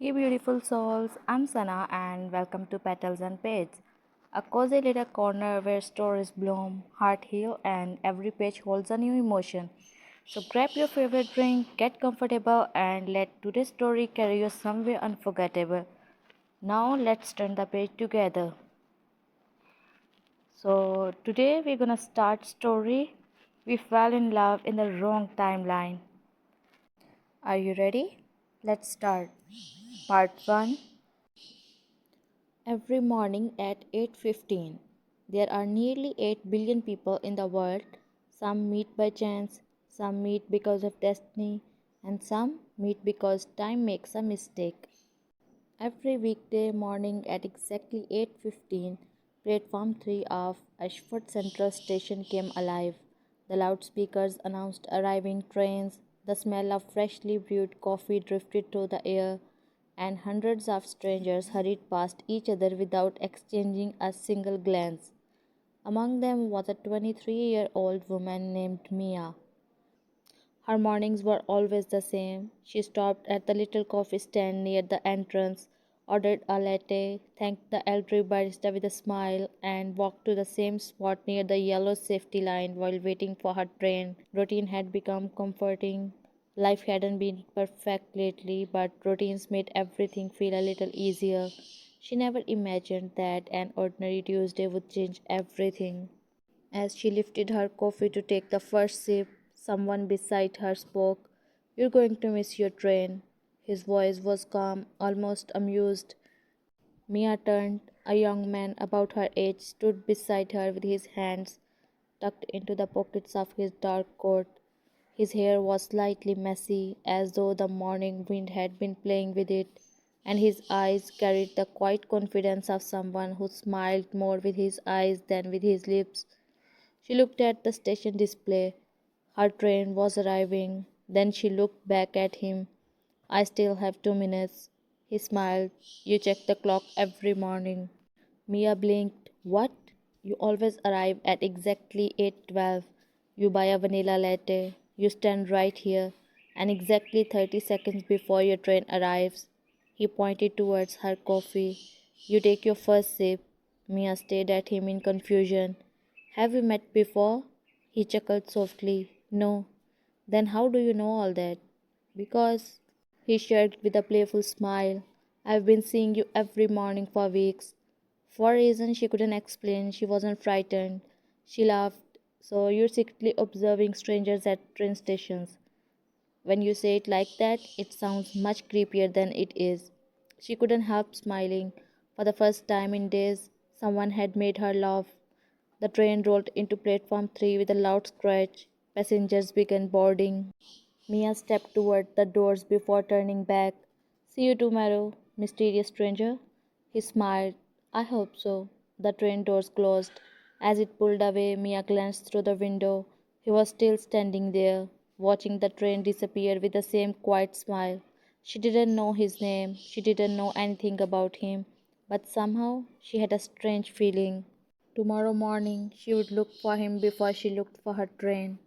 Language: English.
Hey beautiful souls, I'm Sana and welcome to Petals and Pages, a cozy little corner where stories bloom, heart heal, and every page holds a new emotion. So grab your favorite drink, get comfortable, and let today's story carry you somewhere unforgettable. Now let's turn the page together. So today we're gonna start story. We fell in love in the wrong timeline. Are you ready? Let's start. Part 1. Every morning at 8:15, there are nearly 8 billion people in the world. Some meet by chance, some meet because of destiny, and some meet because time makes a mistake. Every weekday morning at exactly 8:15, platform 3 of Ashford Central Station came alive. The loudspeakers announced arriving trains, the smell of freshly brewed coffee drifted through the air, and hundreds of strangers hurried past each other without exchanging a single glance. Among them was a 23-year-old woman named Mia. Her mornings were always the same. She stopped at the little coffee stand near the entrance, ordered a latte, thanked the elderly barista with a smile, and walked to the same spot near the yellow safety line while waiting for her train. Routine had become comforting. Life hadn't been perfect lately, but routines made everything feel a little easier. She never imagined that an ordinary Tuesday would change everything. As she lifted her coffee to take the first sip, someone beside her spoke. "You're going to miss your train." His voice was calm, almost amused. Mia turned. A young man about her age stood beside her with his hands tucked into the pockets of his dark coat. His hair was slightly messy, as though the morning wind had been playing with it, and his eyes carried the quiet confidence of someone who smiled more with his eyes than with his lips. She looked at the station display. Her train was arriving. Then she looked back at him. "I still have 2 minutes." He smiled. "You check the clock every morning." Mia blinked. "What? You always arrive at exactly 8:12. You buy a vanilla latte. You stand right here. And exactly 30 seconds before your train arrives." He pointed towards her coffee. "You take your first sip." Mia stared at him in confusion. "Have we met before?" He chuckled softly. "No." "Then how do you know all that?" "Because," he shrugged with a playful smile, "I've been seeing you every morning for weeks." For a reason she couldn't explain, she wasn't frightened. She laughed. "So you're secretly observing strangers at train stations?" When you say it like that, it sounds much creepier than it is. She couldn't help smiling. For the first time in days, someone had made her laugh. The train rolled into platform 3 with a loud scratch. Passengers began boarding. Mia stepped toward the doors before turning back. "See you tomorrow, mysterious stranger." He smiled. "I hope so." The train doors closed. As it pulled away, Mia glanced through the window. He was still standing there, watching the train disappear with the same quiet smile. She didn't know his name, she didn't know anything about him, but somehow she had a strange feeling. Tomorrow morning she would look for him before she looked for her train.